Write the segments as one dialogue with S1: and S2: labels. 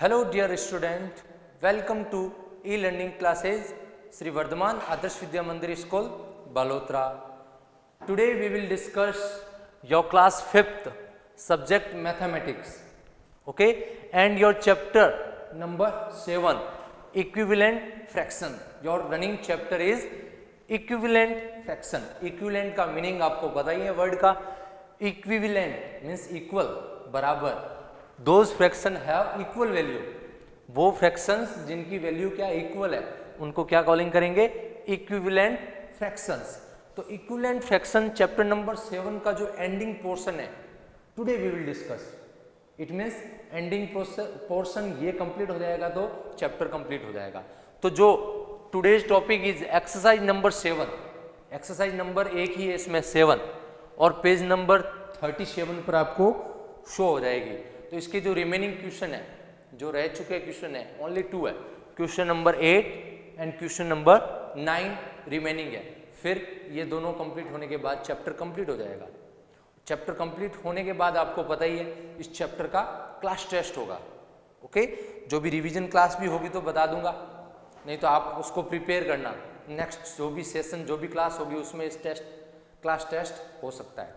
S1: Hello dear student, welcome to e-learning classes Sri Vardhaman Adarsh Vidya Mandir School, Balotra. Today we will discuss your class 5th subject mathematics, okay, and your chapter number 7 equivalent fraction. Your running chapter is equivalent fraction. Equivalent का meaning आपको पता ही है word का. Equivalent means equal, बराबर. Those fraction have equal value, वो fractions जिनकी value क्या equal है उनको क्या कॉलिंग करेंगे, इक्विवेलेंट फ्रैक्शंस. तो इक्विवेलेंट फ्रैक्शन चैप्टर नंबर 7 का जो एंडिंग पोर्शन है today we will discuss. It means ending portion ये कंप्लीट हो जाएगा तो चैप्टर कंप्लीट हो जाएगा. तो जो today's topic is exercise number 7. Exercise number एक ही है इसमें 7 और पेज नंबर 37 पर आपको शो हो जाएगी. तो इसके जो रिमेनिंग क्वेश्चन है, जो रह चुके क्वेश्चन है, ओनली 2 है. Question number 8 and question number 9 remaining है. फिर ये दोनों कंप्लीट होने के बाद चैप्टर कंप्लीट हो जाएगा. चैप्टर कंप्लीट होने के बाद आपको पता ही है इस चैप्टर का क्लास टेस्ट होगा. ओके, जो भी रिवीजन क्लास भी होगी तो बता दूंगा, नहीं तो आप उसको प्रिपेयर करना. नेक्स्ट जो भी सेशन, जो भी क्लास होगी उसमें इस क्लास टेस्ट हो सकता है.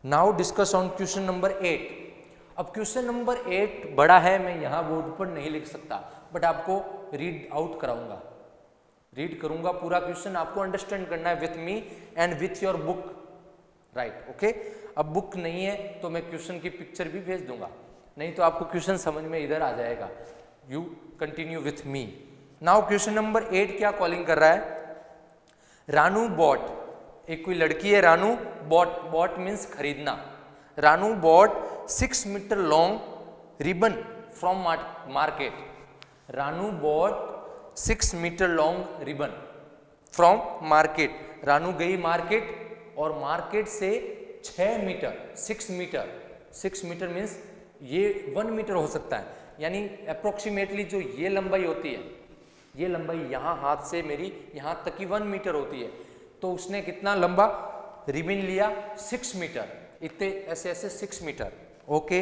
S1: Now discuss on question number 8. अब क्वेश्चन नंबर 8 बड़ा है, मैं यहाँ बोर्ड पर नहीं लिख सकता, बट आपको रीड आउट कराऊंगा, रीड करूंगा पूरा क्वेश्चन. आपको अंडरस्टैंड करना है with me and with your book, right. Okay, अब बुक नहीं है तो मैं क्वेश्चन की पिक्चर भी भेज दूंगा, नहीं तो आपको क्वेश्चन समझ में इधर आ जाएगा. You continue with me. Now question number 8 क्या कॉलिंग कर रहा है, रानू बॉट. एक कोई लड़की है रानू, बॉट, बॉट मीन्स खरीदना. Ranu bought 6 metre long ribbon from market. Ranu bought 6 metre long ribbon from market. Ranu गई मार्केट और मार्केट से 6 मीटर, 6 मीटर मीन्स ये 1 मीटर हो सकता है, यानी अप्रोक्सीमेटली जो ये लंबाई होती है, ये लंबाई यहाँ हाथ से मेरी यहाँ तक की 1 मीटर होती है. तो उसने कितना लंबा रिबन लिया, 6 मीटर. इतने ऐसे ऐसे 6 मीटर. ओके,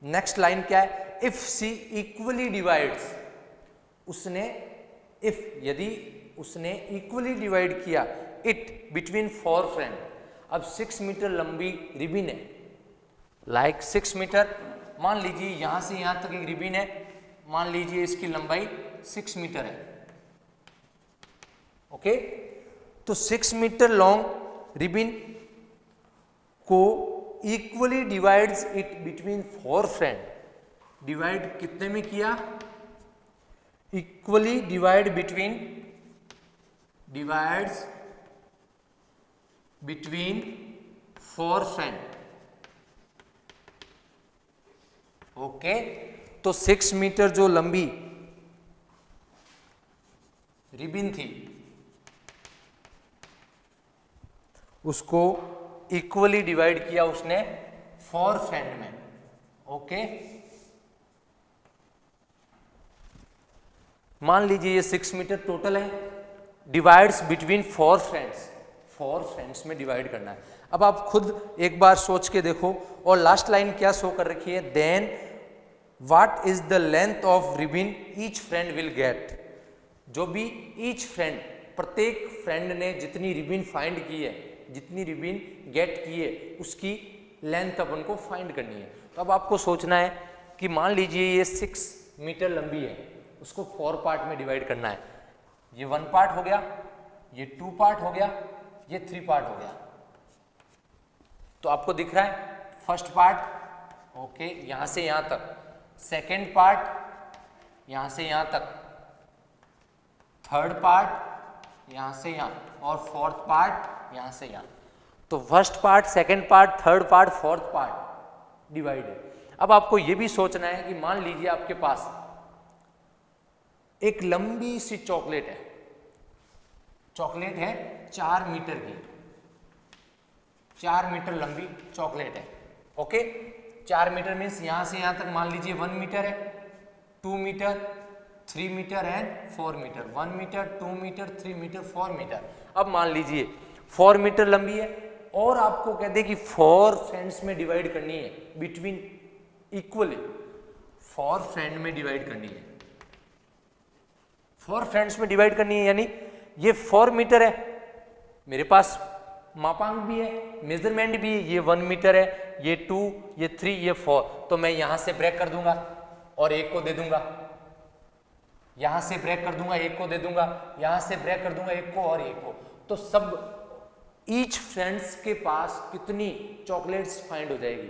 S1: नेक्स्ट लाइन क्या है, इफ सी इक्वली डिवाइड्स. उसने इफ, यदि उसने इक्वली डिवाइड किया इट बिटवीन 4 फ्रेंड. अब 6 मीटर लंबी रिबन है, लाइक 6 मीटर. मान लीजिए यहां से यहां तक एक रिबन है, मान लीजिए इसकी लंबाई 6 मीटर है. ओके, तो 6 मीटर लॉन्ग रिबन को equally divides it between 4 friend. Divide कितने में किया, equally divide between, divides between 4 friend. Okay, तो 6 मीटर जो लंबी रिबन थी उसको इक्वली डिवाइड किया उसने 4 फ्रेंड में. ओके, मान लीजिए ये 6 मीटर टोटल है, डिवाइड्स बिटवीन 4 फ्रेंड्स. 4 फ्रेंड्स में डिवाइड करना है. अब आप खुद एक बार सोच के देखो. और लास्ट लाइन क्या शो कर रखी है, then what is the length of ribbon each friend will get. जो भी ईच फ्रेंड, प्रत्येक फ्रेंड ने जितनी रिबन फाइंड की है, जितनी रिबन गेट की है, उसकी लेंथ अपन को फाइंड करनी है. तो अब आपको सोचना है कि मान लीजिए ये 6 मीटर लंबी है, उसको 4 पार्ट में डिवाइड करना है. ये 1 पार्ट हो गया, ये 2 पार्ट हो गया, ये 3 पार्ट हो गया. तो आपको दिख रहा है फर्स्ट पार्ट, ओके, यहां से यहां तक. सेकेंड पार्ट यहां से यहां तक. थर्ड पार्ट यहां से यहां, और फोर्थ पार्ट यहां से यहां. तो first part, second part, third part, fourth part divide है. अब आपको यह भी सोचना है कि मान लीजिए आपके पास एक लंबी सी चॉकलेट है. चॉकलेट है 4 मीटर की, 4 मीटर लंबी चॉकलेट है. ओके, 4 मीटर मीन्स यहां से यहां तक मान लीजिए 1 मीटर है, 2 metre, 3 metre and 4 metre. 1 metre, 2 metre, 3 metre, 4 metre. अब मान लीजिए 4 मीटर लंबी है और आपको कहते हैं कि 4 फ्रेंड्स में डिवाइड करनी है बिटवीन इक्वली. 4 फ्रेंड में डिवाइड करनी है, 4 फ्रेंड्स में डिवाइड करनी है, यानी ये 4 मीटर है, मेरे पास मापांक भी है, मेजरमेंट भी है, ये 1 मीटर है, ये 2, ये 3, ये 4, तो मैं यहां से ब्रेक कर दूंगा और एक को दे दूंगा, यहां से ब्रेक कर दूंगा, एक को दे दूंगा, यहां से ब्रेक कर दूंगा, एक को और एक को, तो सब ईच फ्रेंड्स के पास कितनी चॉकलेट्स फाइंड हो जाएगी,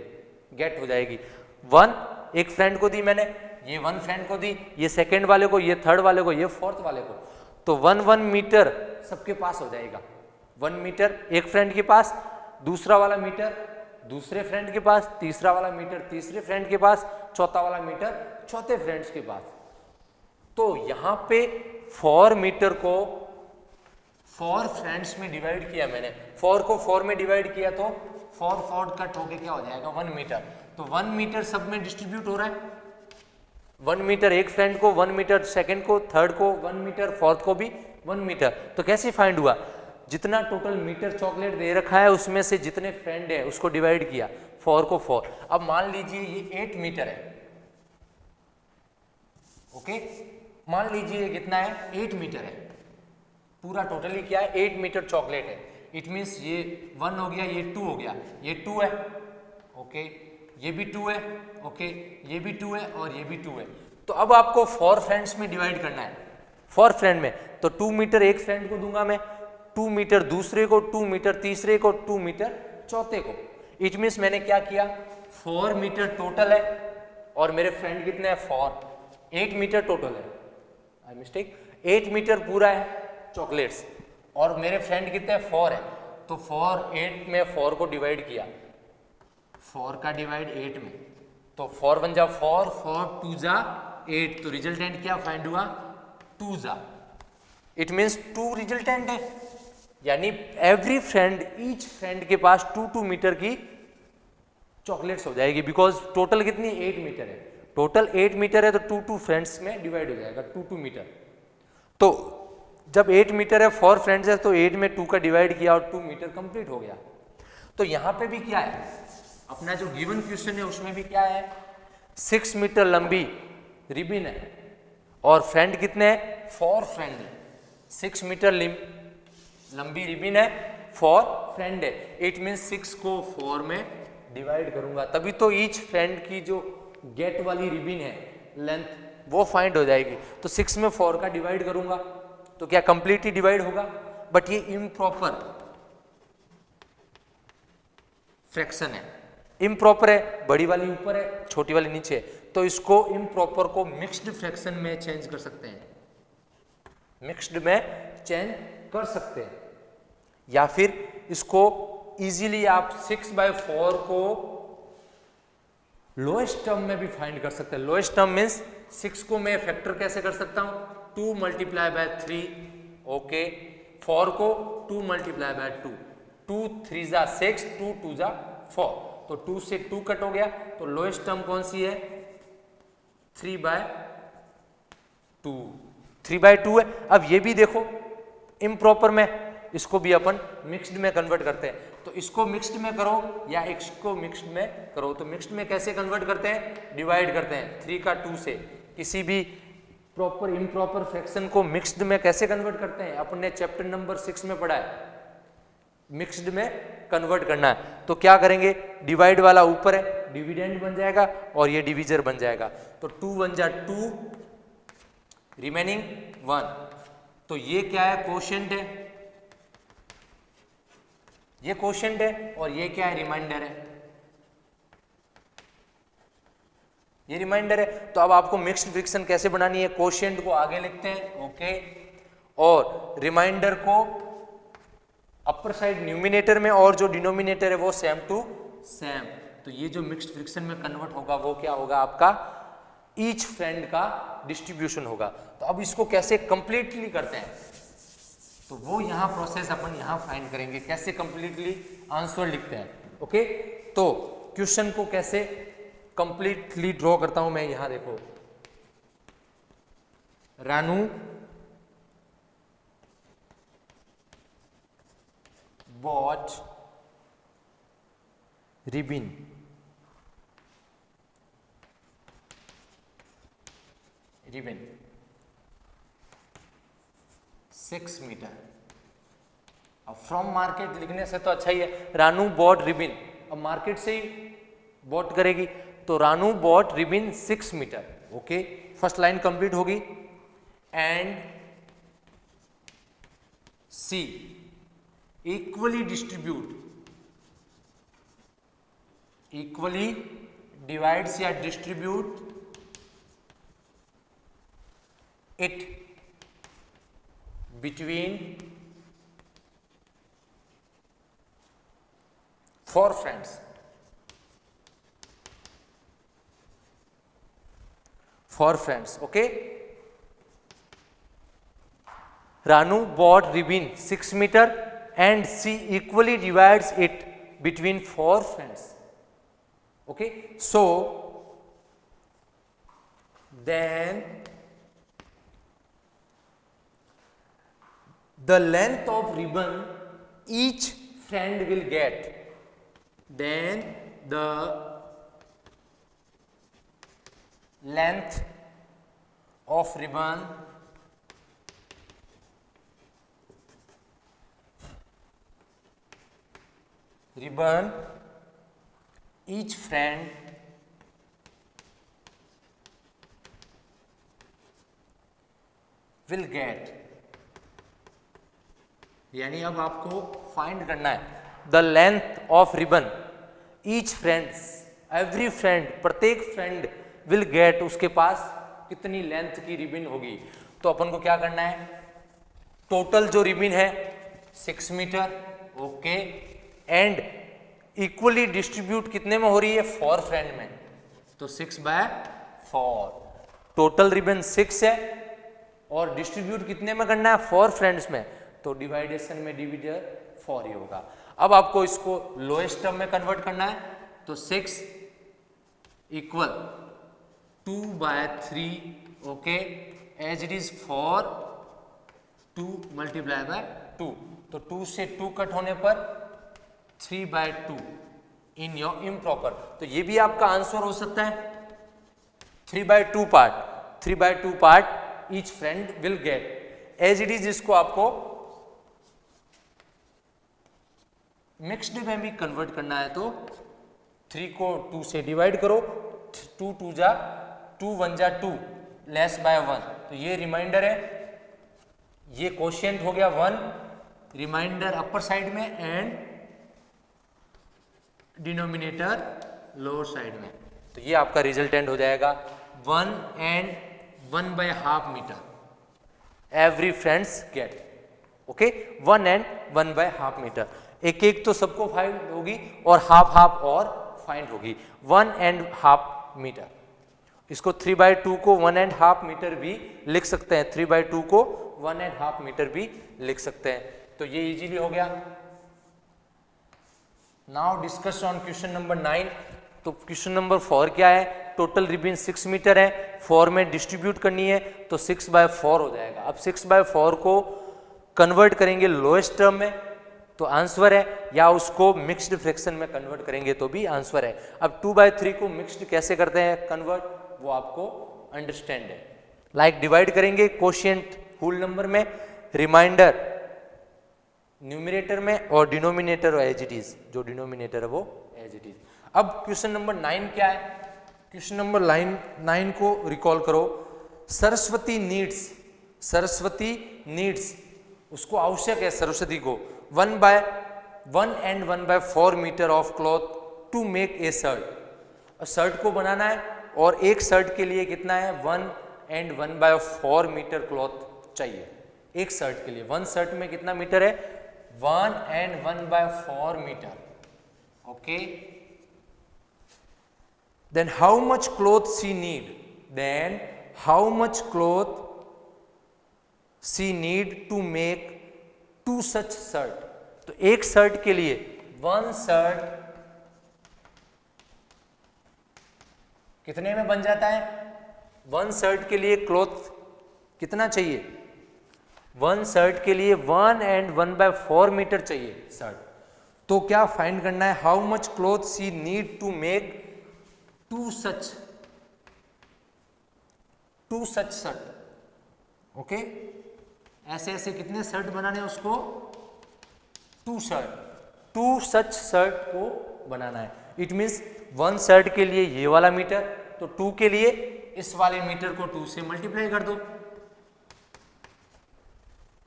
S1: गेट हो जाएगी। 1 एक फ्रेंड को दी मैंने, ये 1 फ्रेंड को दी, ये सेकंड वाले को, ये थर्ड वाले को, ये फोर्थ वाले को, तो 1 मीटर सबके पास हो जाएगा। 1 मीटर एक फ्रेंड के पास, दूसरा वाला मीटर दूसरे फ्रेंड के पास, तीसरा वाला मीटर तीसरे फ्रेंड के पास, चौथा वाला मीटर चौथे फ्रेंड्स के पास। तो यहां पे 4 मीटर को 4 फ्रेंड्स में डिवाइड किया मैंने, 4 को 4 में डिवाइड किया तो 4 4 कट होके क्या हो जाएगा 1 मीटर। तो 1 मीटर सब में डिस्ट्रीब्यूट हो रहा है, 1 मीटर एक फ्रेंड को, 1 मीटर सेकंड को, थर्ड को 1 मीटर, फोर्थ को भी 1 मीटर। तो कैसे फाइंड हुआ, जितना टोटल मीटर चॉकलेट दे रखा है उसमें से जितने फ्रेंड है उसको डिवाइड किया, 4 को 4। अब मान लीजिए ये 8 मीटर है, ओके, मान लीजिए ये कितना है 8 मीटर है, पूरा टोटली क्या है 8 मीटर चॉकलेट है। इट मीन्स ये 1 हो गया, ये 2 हो गया, ये 2 है, ओके, ये भी 2 है, ओके, ये भी 2 है और ये भी 2 है। तो अब आपको 4 फ्रेंड्स में डिवाइड करना है, 4 फ्रेंड में, तो 2 मीटर एक फ्रेंड को दूंगा मैं, 2 मीटर दूसरे को, 2 मीटर तीसरे को, 2 मीटर चौथे को। इट मीन्स मैंने क्या किया 4 मीटर टोटल है और मेरे फ्रेंड कितने हैं 4, 8 मीटर टोटल है, आई मिस्टेक, 8 मीटर पूरा है चॉकलेट्स और मेरे फ्रेंड कितने हैं 4 है, तो 4 8 में 4 को डिवाइड किया, 4 का डिवाइड 8 में, तो 4 1 जा 4, 4 2 जा 8, तो रिजल्टेंट क्या फाइंड हुआ 2 जा। इट मीन्स 2 रिजल्टेंट है, यानी एवरी फ्रेंड ईच फ्रेंड के पास 2 मीटर की चॉकलेट्स हो जाएगी, बिकॉज टोटल कितनी 8 मीटर है, टोटल 8 मीटर है तो 2 फ्रेंड्स में डिवाइड हो जाएगा 2 मीटर। तो जब 8 मीटर है 4 फ्रेंड्स है तो 8 में 2 का डिवाइड किया और 2 मीटर कंप्लीट हो गया। तो यहां पे भी क्या है, अपना जो गिवन क्वेश्चन है उसमें भी क्या है 6 मीटर लंबी रिबन है और फ्रेंड कितने हैं 4 फ्रेंड है, 6 मीटर लंबी रिबन है, 4 फ्रेंड है। इट मीन्स 6 को 4 में डिवाइड करूंगा तभी तो ईच फ्रेंड की जो गेट वाली रिबन है लेंथ वो फाइंड हो जाएगी। तो 6 में 4 का डिवाइड करूंगा तो क्या कंप्लीटली डिवाइड होगा, बट ये इम्प्रॉपर फ्रैक्शन है, इम्प्रॉपर है, बड़ी वाली ऊपर है छोटी वाली नीचे है, तो इसको इम्प्रॉपर को मिक्स्ड फ्रैक्शन में चेंज कर सकते हैं, मिक्स्ड में चेंज कर सकते हैं, या फिर इसको इजीली आप 6/4 को लोएस्ट टर्म में भी फाइंड कर सकते हैं। लोएस्ट टर्म मीन्स 6 को मैं फैक्टर कैसे कर सकता हूं 2 × 3, ओके, 4 को 2 × 2, 2 3 जा 6, 2 2 जा 4, तो 2 से 2 कट हो गया, तो लोएस्ट टर्म कौन सी है 3/2, 3/2 है। अब ये भी देखो इम्प्रॉपर में, इसको भी अपन मिक्स्ड में कन्वर्ट करते हैं, तो इसको मिक्स्ड में करो या इसको मिक्स्ड में करो, तो मिक्स्ड में कैसे कन्वर्ट करते हैं, डिवाइड करते हैं 3 का 2 से। किसी भी प्रॉपर इम्प्रॉपर फ्रैक्शन को मिक्स्ड में कैसे कन्वर्ट करते हैं, अपन ने चैप्टर नंबर 6 में पढ़ा है, मिक्स्ड में कन्वर्ट करना है। तो क्या करेंगे, डिवाइड वाला ऊपर है, डिविडेंड बन जाएगा और ये डिविजर बन जाएगा, तो 2 1 जा 2, रिमेनिंग 1, तो ये क्या है कोशेंट है, ये कोशेंट है और ये क्या है रिमाइंडर है, ये रिमाइंडर है। तो अब आपको मिक्स्ड फ्रैक्शन कैसे बनानी है, कोशेंट को आगे लिखते हैं, ओके, और रिमाइंडर को अपर साइड न्यूमिनेटर में और जो डिनोमिनेटर है वो सेम टू सेम। तो ये जो मिक्स्ड फ्रैक्शन में कन्वर्ट होगा वो क्या होगा आपका ईच फ्रेंड का डिस्ट्रीब्यूशन होगा। तो अब इसको कैसे कंप्लीटली करते हैं, तो वो यहाँ प्रोसेस अपन यहाँ फाइंड करेंगे, कैसे कंप्लीटली आंसर लिखते हैं, ओके। तो क्वेश्चन को कैसे कंप्लीटली ड्रॉ करता हूं मैं, यहां देखो, Ranu bought ribbon ribbon 6 metre. अब फ्रॉम मार्केट लिखने से तो अच्छा ही है, रानू बॉट रिबन, अब मार्केट से ही बॉट करेगी, तो Ranu bought ribbon 6 metre. Okay, first line complete होगी। एंड सी इक्वली डिवाइड्स या distribute it between 4 friends. Okay, Ranu bought ribbon 6 meter and she equally divides it between 4 friends. Okay, so then the length of ribbon each friend will get, then the length of ribbon each friend will get, यानी अब आपको find करना है the length of ribbon each friends, every friend, प्रत्येक friend will gate, उसके पास कितनी length की ribbon होगी। तो अपन को क्या करना है, टोटल जो रिबन है 6 metre. Okay, and equally distribute कितने में हो रही है, 4 फ्रेंड में, तो 6/4। टोटल रिबन 6 है और डिस्ट्रीब्यूट कितने में करना है, 4 फ्रेंड्स में, तो डिवाइडेशन में डिविजर 4 ही होगा। अब आपको इसको लोएस्ट टर्म में कन्वर्ट करना है, तो 6 equal 2/3। Okay, as it is 4 2 multiply by 2, तो 2 से 2 कट होने पर 3/2 इन योर इम्प्रॉपर। तो ये भी आपका आंसर हो सकता है 3/2 part each friend will get, as it is. इसको आपको मिक्स्ड में भी कन्वर्ट करना है, तो 3 को 2 से डिवाइड करो, 2 2 जा 2 1 जा 2 लेस बाय 1, तो ये रिमाइंडर है, ये कोशिएंट हो गया 1, रिमाइंडर अपर साइड में एंड डिनोमिनेटर लोअर साइड में, तो ये आपका रिजल्टेंट हो जाएगा 1 and 1/2 metre every friends get. Okay, 1 and 1/2 metre, एक एक तो सबको फाइंड होगी और हाफ और फाइंड होगी, 1 and 1/2 मीटर। इसको 3/2 को 1 and 1/2 मीटर भी लिख सकते हैं, 3/2 को 1 and 1/2 मीटर भी लिख सकते हैं, तो ये इजीली हो गया। Now discuss on question number 9। तो क्वेश्चन नंबर 4 क्या है, टोटल रिबन 6 मीटर है, 4 में डिस्ट्रीब्यूट करनी है, तो 6/4 हो जाएगा। अब 6/4 को कन्वर्ट करेंगे लोएस्ट टर्म में तो आंसर है, या उसको मिक्स्ड फ्रैक्शन में कन्वर्ट करेंगे तो भी आंसर है। अब 2/3 को मिक्स्ड कैसे करते हैं कन्वर्ट, वो आपको अंडरस्टैंड है। लाइक डिवाइड करेंगे कोशिएंट होल नंबर में, रिमाइंडर न्यूमरेटर में और डिनोमिनेटर एज इट इज, जो डिनोमिनेटर है वो एज इट इज। अब क्वेश्चन नंबर 9 क्या है, क्वेश्चन नंबर 9 को रिकॉल करो। सरस्वती नीड्स, उसको आवश्यक है सरस्वती को 1 and 1/4 metre of cloth to make a shirt. Shirt को बनाना है और एक शर्ट के लिए कितना है, 1 and 1/4 मीटर क्लॉथ चाहिए एक शर्ट के लिए। 1 शर्ट में कितना मीटर है, 1 and 1/4 metre. Okay, then how much cloth she need, then how much cloth she need to make 2 such shirt। तो एक शर्ट के लिए 1 शर्ट कितने में बन जाता है, 1 शर्ट के लिए क्लॉथ कितना चाहिए, 1 शर्ट के लिए 1 and 1/4 मीटर चाहिए शर्ट। तो क्या फाइंड करना है, how much cloth she need to make 2 such to such shirt, okay. ऐसे ऐसे कितने शर्ट बनाने हैं उसको, टू सच शर्ट को बनाना है। इट मीन्स वन शर्ट के लिए ये वाला मीटर, तो टू के लिए इस वाले मीटर को टू से मल्टीप्लाई कर दो।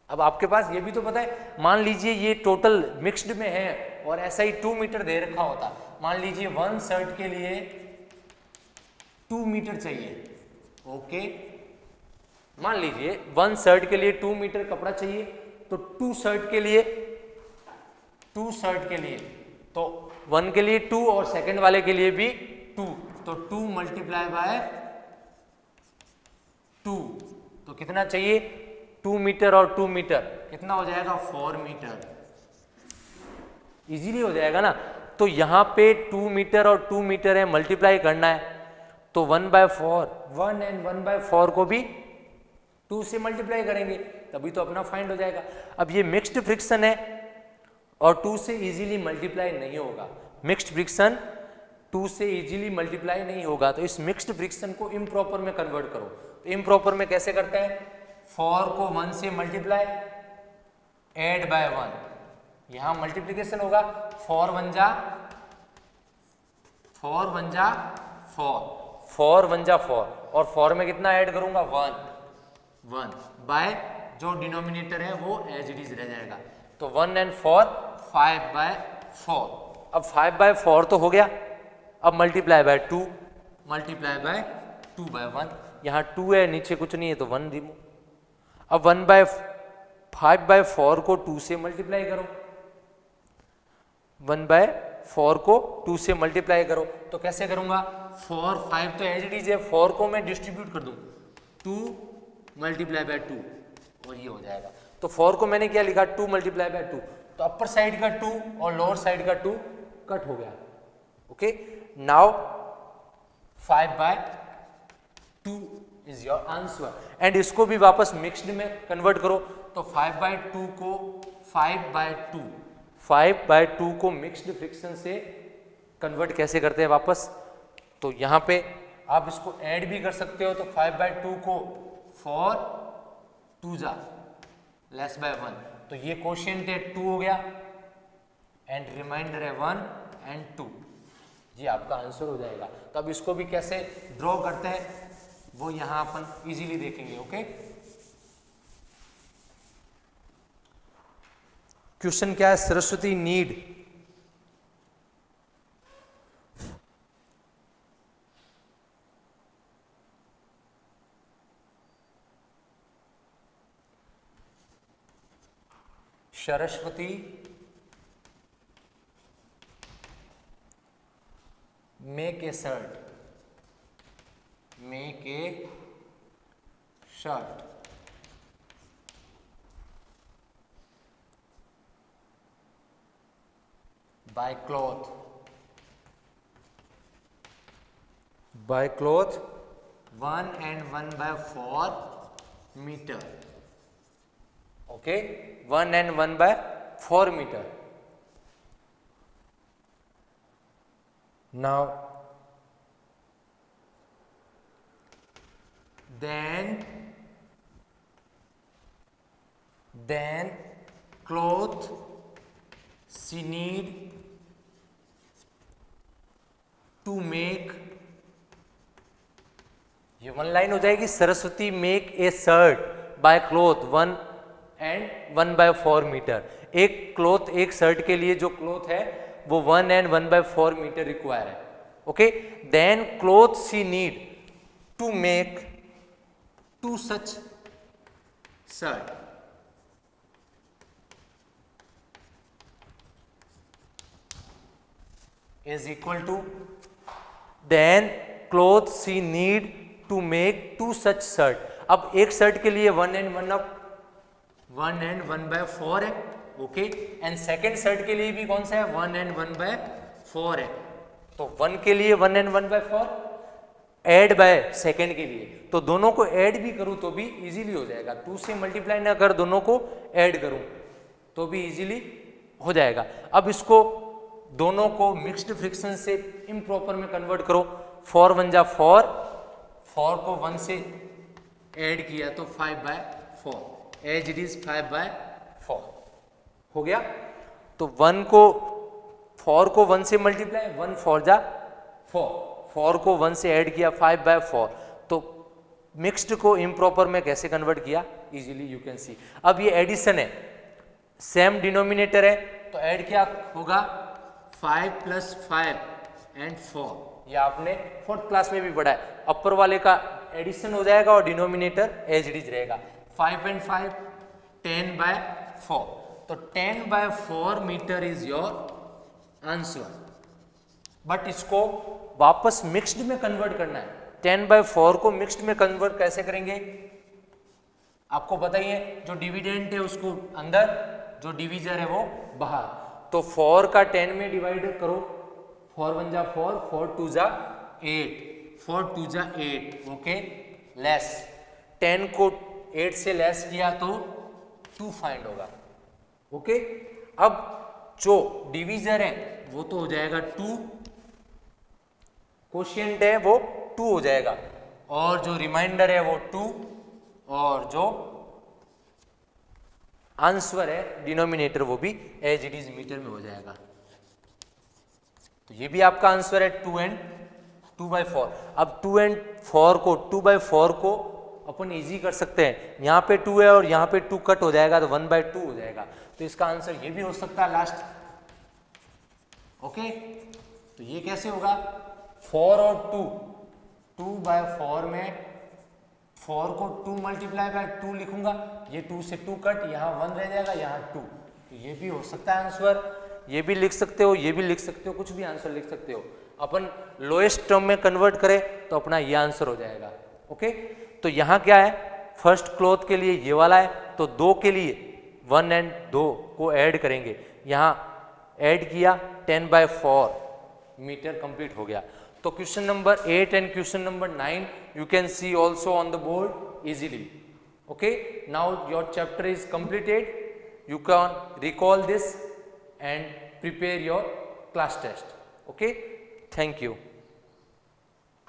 S1: अब आपके पास ये भी तो पता है, मान लीजिए ये टोटल मिक्स्ड में है और ऐसा ही 2 मीटर दे रखा होता, मान लीजिए वन शर्ट के लिए 2 मीटर चाहिए, ओके। मान लीजिए वन शर्ट के लिए 2 मीटर कपड़ा चाहिए, तो टू शर्ट के लिए तो वन के लिए 2 और सेकंड वाले के लिए भी 2, तो 2 मल्टीप्लाई बाय 2, तो कितना चाहिए, 2 मीटर और 2 मीटर कितना हो जाएगा, 4 मीटर। इजीली हो जाएगा ना। तो यहाँ पे 2 मीटर और 2 मीटर है, मल्टीप्लाई करना है, तो 1/4, 1 एंड 1/4 को भी 2 से मल्टीप्लाई करेंगे, तभी तो अपना फाइंड हो जाएगा। अब ये मिक्स्ड फ्रिक्शन है और 2 से इजीली मल्टीप्लाई नहीं होगा, मिक्स्ड फ्रिक्शन 2 से इजीली मल्टीप्लाई नहीं होगा, तो इस मिक्स्ड फ्रिक्शन को इम्प्रॉपर में कन्वर्ट करो। तो इम्प्रॉपर में कैसे करते हैं, 4 को 1 से मल्टीप्लाई, ऐड बाय 1, यहाँ मल्टीप्लीकेशन होगा, 4 1 जा 4, 4 1 जा 4, और 4 में कितना ऐड करूंगा, 1 बाय जो डिनोमिनेटर है वो एज इट इज रह जाएगा, तो 1 एंड 4 5/4। अब 5/4 तो हो गया, अब मल्टीप्लाई बाय 2, मल्टीप्लाई बाय 2/1, यहाँ 2 है नीचे कुछ नहीं है तो 1 रिमूव। अब 5/4 को 2 से मल्टीप्लाई करो, 1/4 को 2 से मल्टीप्लाई करो, तो कैसे करूंगा, 4 5 तो एज इट इज है, 4 को मैं डिस्ट्रीब्यूट कर दूं, 2 मल्टीप्लाई बाय 2 और ये हो जाएगा। तो 4 को मैंने क्या लिखा, 2 मल्टीप्लाई बाय 2, तो अपर साइड का 2 और लोअर साइड का 2 कट हो गया, okay. Now 5/2 is your answer, and इसको भी वापस मिक्स्ड में कन्वर्ट करो, तो 5/2 को 5/2 को मिक्स्ड फ्रिक्शन से कन्वर्ट कैसे करते हैं वापस, तो यहाँ पे आप इसको ऐड भी कर सकते हो, तो 5/2 को 4 2 जा लेस बाय 1, तो ये क्वोशिएंट है 2 हो गया, एंड रिमाइंडर है 1 एंड 2, ये आपका आंसर हो जाएगा। तो अब इसको भी कैसे ड्रॉ करते हैं वो यहाँ अपन इजीली देखेंगे, ओके। क्वेश्चन क्या है, Saraswati need Saraswati make a shirt by cloth 1 and 1/4 meter, okay, 1 and 1/4 meter. Now then cloth she need to make, ये वन लाइन हो जाएगी, Saraswati make a shirt by cloth 1 and 1/4 metre. एक क्लोथ, एक shirt के लिए जो क्लोथ है वो 1 and 1/4 मीटर रिक्वायर है, okay. Then cloth she need to make 2 such shirt is equal to, then cloth she need to make 2 such shirt। अब एक शर्ट के लिए 1 and 1/4 है, ओके, एंड सेकेंड शर्ट के लिए भी कौन सा है, 1 and 1/4 है, तो 1 के लिए 1 and 1/4 ऐड बाय सेकेंड के लिए, तो दोनों को ऐड भी करूं तो भी इजीली हो जाएगा, 2 से मल्टीप्लाई ना कर दोनों को ऐड करूं तो भी इजीली हो जाएगा। अब इसको दोनों को मिक्स्ड फ्रिक्शन से इम्प्रॉपर में कन्वर्ट करो, 4 1 जा 4, 4 को 1 से ऐड किया तो 5/4 एज इट इज 5/4 हो गया। तो 1 को 4 को 1 से मल्टीप्लाई 1 4 जा 4 को 1 से ऐड किया 5/4 तो मिक्स्ड को इम्प्रॉपर में कैसे कन्वर्ट किया इजीली यू कैन सी। अब ये एडिशन है सेम डिनोमिनेटर है तो ऐड क्या होगा 5 + 5 and 4 ये आपने 4th क्लास में भी पढ़ा है। अपर वाले का एडिशन हो जाएगा और डिनोमिनेटर एज इट इज रहेगा 5 and 5 10/4 तो 10/4 metre is your answer. But इसको वापस मिक्स्ड में कन्वर्ट करना है। 10/4 को मिक्स्ड में कन्वर्ट कैसे करेंगे आपको बताइए। जो डिविडेंड है उसको अंदर, जो डिविजर है वो बाहर। तो 4 का 10 में डिवाइड करो 4 1 जा 4 4 2 जा 8 4 2 जा 8 ओके लेस 10 को 8 से लेस किया तो 2 फाइंड होगा ओके। अब जो डिविजर है वो तो हो जाएगा 2, कोशिएंट है वो 2 हो जाएगा और जो रिमाइंडर है वो 2 और जो आंसर है डिनोमिनेटर वो भी एज इट इज मीटर में हो जाएगा। तो ये भी आपका आंसर है 2 and 2/4। अब 2 and 4 को 2/4 को अपन इजी कर सकते हैं। यहाँ पे 2 है और यहाँ पे 2 कट हो जाएगा तो 1/2 हो जाएगा। तो इसका आंसर ये भी हो सकता है लास्ट ओके। तो ये कैसे होगा 4 और 2 2/4 में 4 को 2 × 2 लिखूंगा ये 2 से 2 कट यहाँ 1 रह जाएगा यहाँ 2 तो ये भी हो सकता है आंसर। ये भी लिख सकते हो ये भी लिख सकते हो कुछ भी आंसर लिख सकते हो। अपन लोएस्ट टर्म में कन्वर्ट करें तो अपना ये आंसर हो जाएगा ओके। तो यहाँ क्या है फर्स्ट क्लॉथ के लिए ये वाला है तो 2 के लिए 1 and 2 को ऐड करेंगे। यहाँ ऐड किया 10/4 मीटर कंप्लीट हो गया। तो question number 8 and question number 9 you can see also on the board easily okay। Now your chapter is completed, you can recall this and prepare your class test okay। Thank you।